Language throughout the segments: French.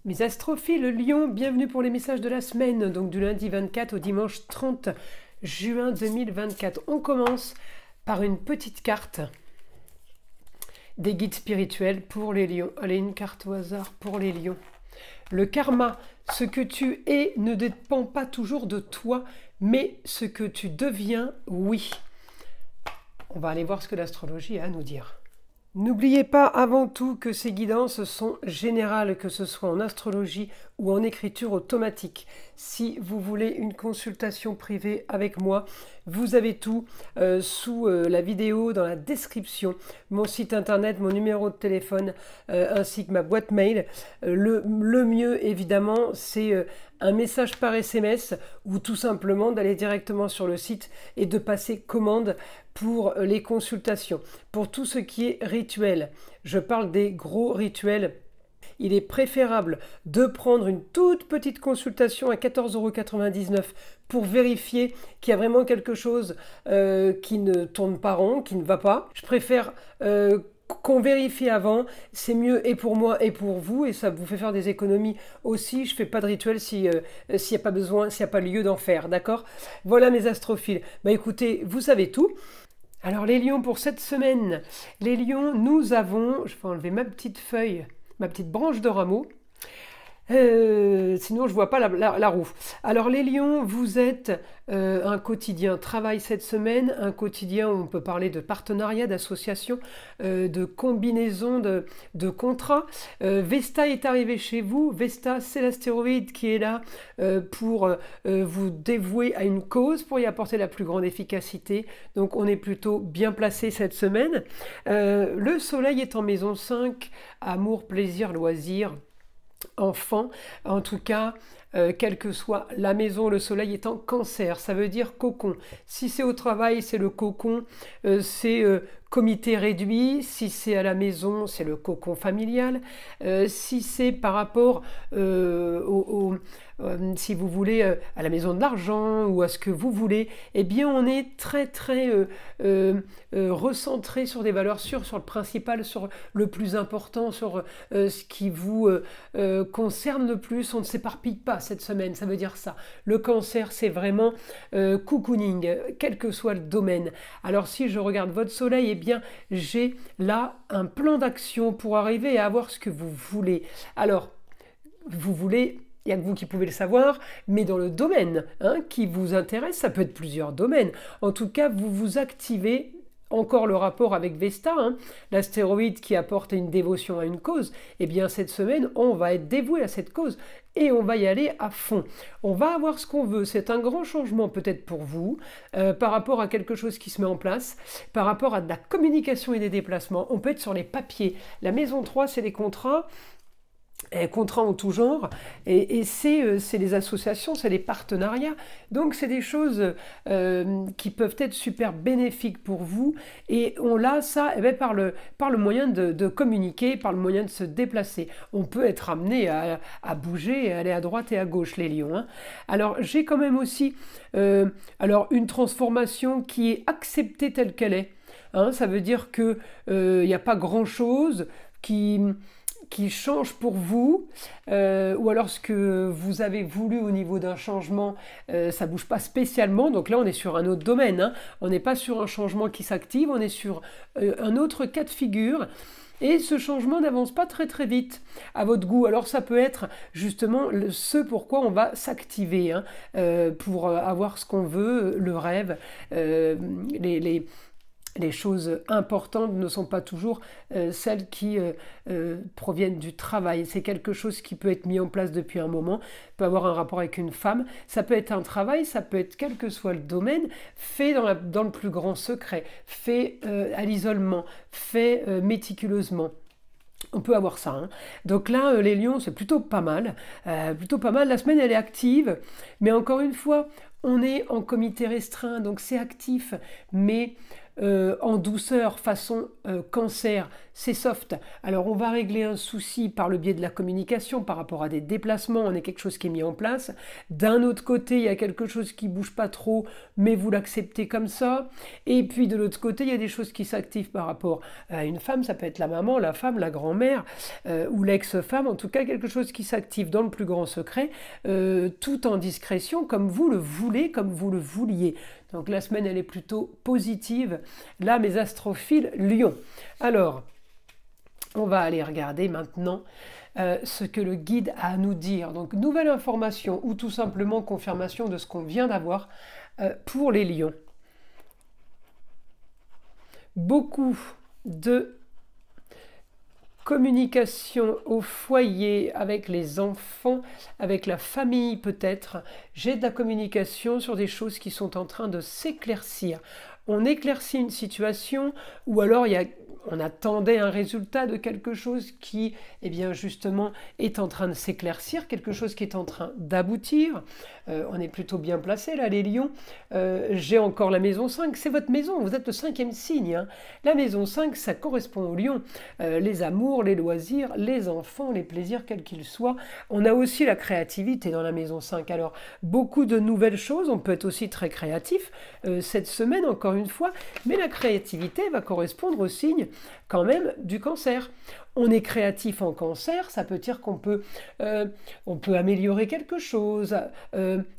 Mes astrophiles Lion, bienvenue pour les messages de la semaine, donc du lundi 24 au dimanche 30 juin 2024. On commence par une petite carte des guides spirituels pour les lions. Allez, une carte au hasard pour les lions. Le karma, ce que tu es ne dépend pas toujours de toi, mais ce que tu deviens, oui. On va aller voir ce que l'astrologie a à nous dire. N'oubliez pas avant tout que ces guidances sont générales, que ce soit en astrologie ou en écriture automatique. Si vous voulez une consultation privée avec moi, vous avez tout sous la vidéo, dans la description, mon site internet, mon numéro de téléphone ainsi que ma boîte mail. Le mieux évidemment c'est un message par SMS ou tout simplement d'aller directement sur le site et de passer commande pour les consultations. Pour tout ce qui est rituel, je parle des gros rituels. Il est préférable de prendre une toute petite consultation à 14,99 € pour vérifier qu'il y a vraiment quelque chose qui ne tourne pas rond, qui ne va pas. Je préfère qu'on vérifie avant, c'est mieux et pour moi et pour vous, et ça vous fait faire des économies aussi. Je ne fais pas de rituel s'il n'y a pas besoin, s'il n'y a pas lieu d'en faire, d'accord? Voilà mes astrophiles. Bah écoutez, vous savez tout. Alors les lions pour cette semaine, les lions, nous avons, je vais enlever ma petite feuille, ma petite branche de rameau, sinon je ne vois pas la roue. Alors les lions, vous êtes un quotidien travail cette semaine, un quotidien où on peut parler de partenariat, d'association, de combinaison de contrats. Vesta est arrivé chez vous. Vesta, c'est l'astéroïde qui est là pour vous dévouer à une cause, pour y apporter la plus grande efficacité. Donc on est plutôt bien placé cette semaine. Le soleil est en maison 5, amour, plaisir, loisir, enfant, en tout cas, quelle que soit la maison, le soleil est en cancer, ça veut dire cocon. Si c'est au travail, c'est le cocon, c'est comité réduit. Si c'est à la maison, c'est le cocon familial. Si c'est par rapport si vous voulez, à la maison de l'argent ou à ce que vous voulez, eh bien on est très recentré sur des valeurs sûres, sur le principal, sur le plus important, sur ce qui vous concerne le plus. On ne s'éparpille pas cette semaine, ça veut dire ça. Le cancer, c'est vraiment cocooning, quel que soit le domaine. Alors si je regarde votre soleil, eh bien j'ai là un plan d'action pour arriver à avoir ce que vous voulez. Alors, vous voulez... Il n'y a que vous qui pouvez le savoir, mais dans le domaine qui vous intéresse, ça peut être plusieurs domaines. En tout cas, vous vous activez, encore le rapport avec Vesta, l'astéroïde qui apporte une dévotion à une cause. Eh bien, cette semaine, on va être dévoué à cette cause et on va y aller à fond. On va avoir ce qu'on veut. C'est un grand changement peut-être pour vous, par rapport à quelque chose qui se met en place, par rapport à de la communication et des déplacements. On peut être sur les papiers. La maison 3, c'est les contrats en tout genre, et c'est les associations, c'est les partenariats. Donc c'est des choses qui peuvent être super bénéfiques pour vous, et on l'a ça par le moyen de communiquer, par le moyen de se déplacer. On peut être amené à bouger et aller à droite et à gauche, les lions. Alors j'ai quand même aussi une transformation qui est acceptée telle qu'elle est. Ça veut dire qu'il n'y a pas grand-chose qui change pour vous, ou alors ce que vous avez voulu au niveau d'un changement, ça ne bouge pas spécialement. Donc là, on est sur un autre domaine. On n'est pas sur un changement qui s'active, on est sur un autre cas de figure. Et ce changement n'avance pas très vite à votre goût. Alors ça peut être justement ce pourquoi on va s'activer, pour avoir ce qu'on veut, le rêve, les choses importantes ne sont pas toujours celles qui proviennent du travail. C'est quelque chose qui peut être mis en place depuis un moment, peut avoir un rapport avec une femme. Ça peut être un travail, ça peut être quel que soit le domaine, fait dans le plus grand secret, fait à l'isolement, fait méticuleusement. On peut avoir ça. Donc là, les lions, c'est plutôt pas mal. La semaine, elle est active. Mais encore une fois, on est en comité restreint, donc c'est actif. Mais en douceur, façon cancer, c'est soft. Alors on va régler un souci par le biais de la communication par rapport à des déplacements, on a quelque chose qui est mis en place. D'un autre côté, il y a quelque chose qui bouge pas trop, mais vous l'acceptez comme ça. Et puis de l'autre côté, il y a des choses qui s'activent par rapport à une femme, ça peut être la maman, la femme, la grand-mère ou l'ex-femme, en tout cas quelque chose qui s'active dans le plus grand secret, tout en discrétion, comme vous le voulez, comme vous le vouliez. Donc la semaine, elle est plutôt positive. Là, mes astrophiles Lion. Alors, on va aller regarder maintenant ce que le guide a à nous dire. Donc, nouvelle information ou tout simplement confirmation de ce qu'on vient d'avoir pour les lions. Beaucoup de communication au foyer, avec les enfants, avec la famille peut-être. J'ai de la communication sur des choses qui sont en train de s'éclaircir. On éclaircit une situation ou alors on attendait un résultat de quelque chose qui, eh bien justement, est en train de s'éclaircir, quelque chose qui est en train d'aboutir. On est plutôt bien placé là, les lions. J'ai encore la maison 5, c'est votre maison, vous êtes le 5e signe. Hein. La maison 5, ça correspond aux lions. Les amours, les loisirs, les enfants, les plaisirs, quels qu'ils soient. On a aussi la créativité dans la maison 5. Alors, beaucoup de nouvelles choses, on peut être aussi très créatif cette semaine, encore une fois, mais la créativité va correspondre au signe quand même du cancer. On est créatif en cancer, ça peut dire qu'on peut, améliorer quelque chose,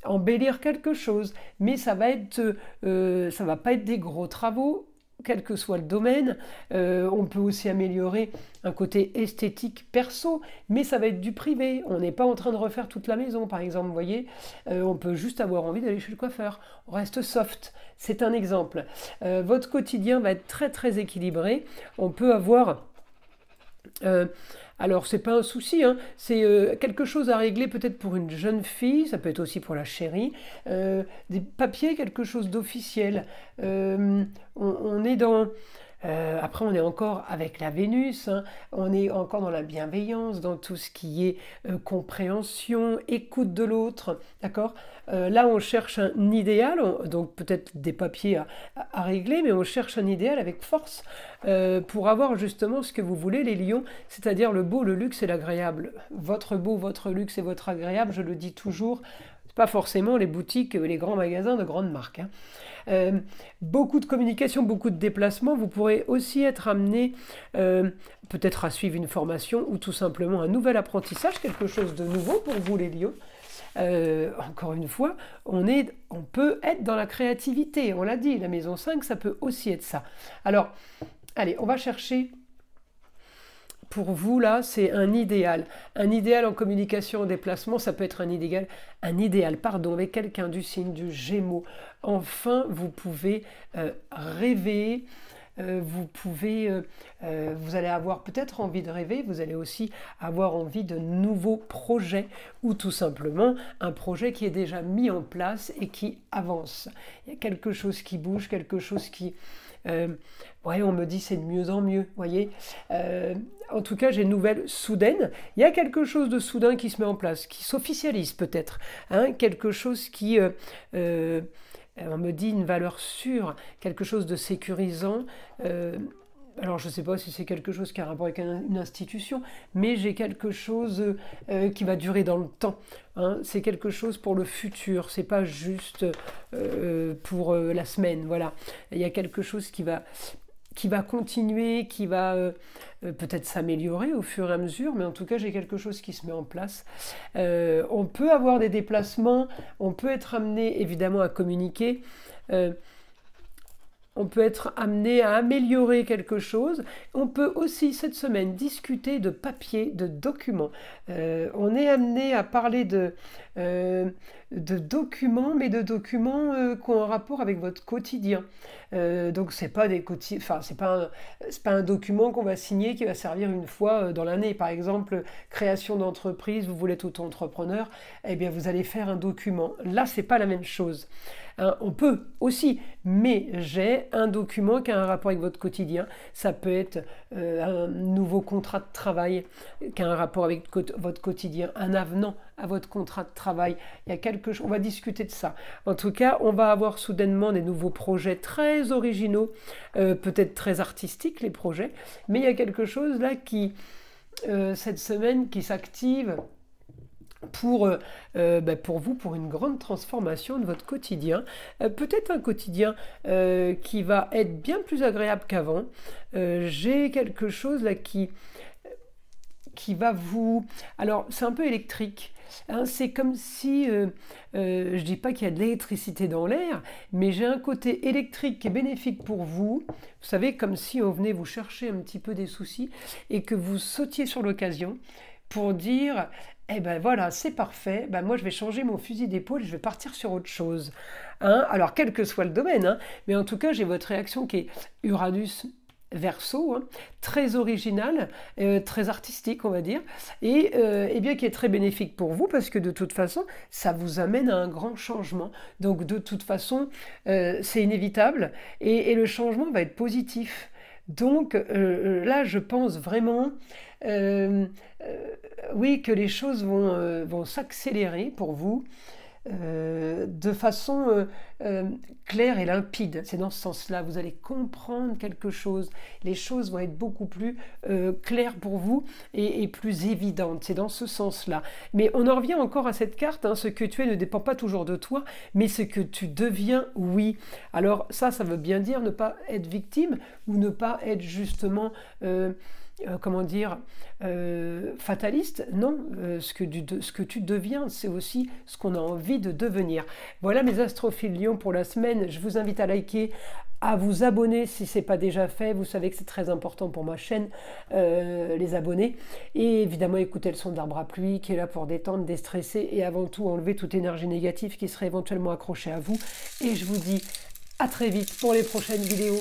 embellir quelque chose, mais ça va pas être des gros travaux, quel que soit le domaine. On peut aussi améliorer un côté esthétique perso, mais ça va être du privé. On n'est pas en train de refaire toute la maison, par exemple, vous voyez. On peut juste avoir envie d'aller chez le coiffeur. On reste soft. C'est un exemple. Votre quotidien va être très très équilibré. On peut avoir... alors, c'est pas un souci, hein, c'est quelque chose à régler peut-être pour une jeune fille, ça peut être aussi pour la chérie, des papiers, quelque chose d'officiel. On est dans... après, on est encore avec la Vénus, hein, on est encore dans la bienveillance, dans tout ce qui est compréhension, écoute de l'autre, d'accord. Là, on cherche un idéal, donc peut-être des papiers à régler, mais on cherche un idéal avec force pour avoir justement ce que vous voulez, les lions, c'est-à-dire le beau, le luxe et l'agréable. Votre beau, votre luxe et votre agréable, je le dis toujours, c'est pas forcément les boutiques, les grands magasins de grandes marques. Hein. Beaucoup de communication, beaucoup de déplacements. Vous pourrez aussi être amené peut-être à suivre une formation ou tout simplement un nouvel apprentissage, quelque chose de nouveau pour vous les lions. Encore une fois, on peut être dans la créativité, on l'a dit, la maison 5, ça peut aussi être ça. Alors, allez, on va chercher... Pour vous, là, c'est un idéal. Un idéal en communication, en déplacement, ça peut être un idéal, avec quelqu'un du signe du Gémeaux. Enfin, vous pouvez rêver, vous allez avoir peut-être envie de rêver, vous allez aussi avoir envie de nouveaux projets ou tout simplement un projet qui est déjà mis en place et qui avance. Il y a quelque chose qui bouge, quelque chose qui... on me dit c'est de mieux en mieux, voyez. En tout cas, j'ai une nouvelle soudaine. Il y a quelque chose de soudain qui se met en place, qui s'officialise peut-être. Hein, quelque chose qui, on me dit une valeur sûre, quelque chose de sécurisant. Alors, je ne sais pas si c'est quelque chose qui a un rapport avec une institution, mais j'ai quelque chose qui va durer dans le temps. Hein. C'est quelque chose pour le futur, c'est pas juste pour la semaine. Voilà, il y a quelque chose qui va continuer, qui va peut-être s'améliorer au fur et à mesure, mais en tout cas, j'ai quelque chose qui se met en place. On peut avoir des déplacements, on peut être amené évidemment à communiquer. On peut être amené à améliorer quelque chose. On peut aussi, cette semaine, discuter de papiers, de documents. On est amené à parler de documents, mais de documents qui ont un rapport avec votre quotidien. Donc, c'est pas un document qu'on va signer qui va servir une fois dans l'année. Par exemple, création d'entreprise, vous voulez être auto-entrepreneur, eh bien, vous allez faire un document. Là, c'est pas la même chose. Hein, on peut aussi, mais j'ai un document qui a un rapport avec votre quotidien. Ça peut être un nouveau contrat de travail qui a un rapport avec votre quotidien, un avenant à votre contrat de travail. Il y a quelque chose, on va discuter de ça. En tout cas, on va avoir soudainement des nouveaux projets très originaux, peut-être très artistiques les projets, mais il y a quelque chose là qui, cette semaine, qui s'active pour vous, pour une grande transformation de votre quotidien. Peut-être un quotidien qui va être bien plus agréable qu'avant. J'ai quelque chose là qui va vous... Alors, c'est un peu électrique. Hein, c'est comme si, je dis pas qu'il y a de l'électricité dans l'air, mais j'ai un côté électrique qui est bénéfique pour vous. Vous savez, comme si on venait vous chercher un petit peu des soucis et que vous sautiez sur l'occasion pour dire, eh ben voilà, c'est parfait, ben moi je vais changer mon fusil d'épaule, je vais partir sur autre chose. Hein, alors, quel que soit le domaine, hein, mais en tout cas, j'ai votre réaction qui est Uranus Verseau, hein, très original, très artistique on va dire, et bien qui est très bénéfique pour vous parce que de toute façon ça vous amène à un grand changement. Donc de toute façon c'est inévitable et le changement va être positif. Donc là je pense vraiment oui que les choses vont s'accélérer pour vous. De façon claire et limpide. C'est dans ce sens-là, vous allez comprendre quelque chose. Les choses vont être beaucoup plus claires pour vous et plus évidentes. C'est dans ce sens-là. Mais on en revient encore à cette carte. Hein, ce que tu es ne dépend pas toujours de toi, mais ce que tu deviens, oui. Alors ça veut bien dire ne pas être victime ou ne pas être justement... comment dire, fataliste, non, ce que tu deviens, c'est aussi ce qu'on a envie de devenir. Voilà mes astrophiles Lion pour la semaine. Je vous invite à liker, à vous abonner si ce n'est pas déjà fait. Vous savez que c'est très important pour ma chaîne, les abonnés. Et évidemment, écoutez le son d'arbre à pluie qui est là pour détendre, déstresser et avant tout enlever toute énergie négative qui serait éventuellement accrochée à vous. Et je vous dis à très vite pour les prochaines vidéos.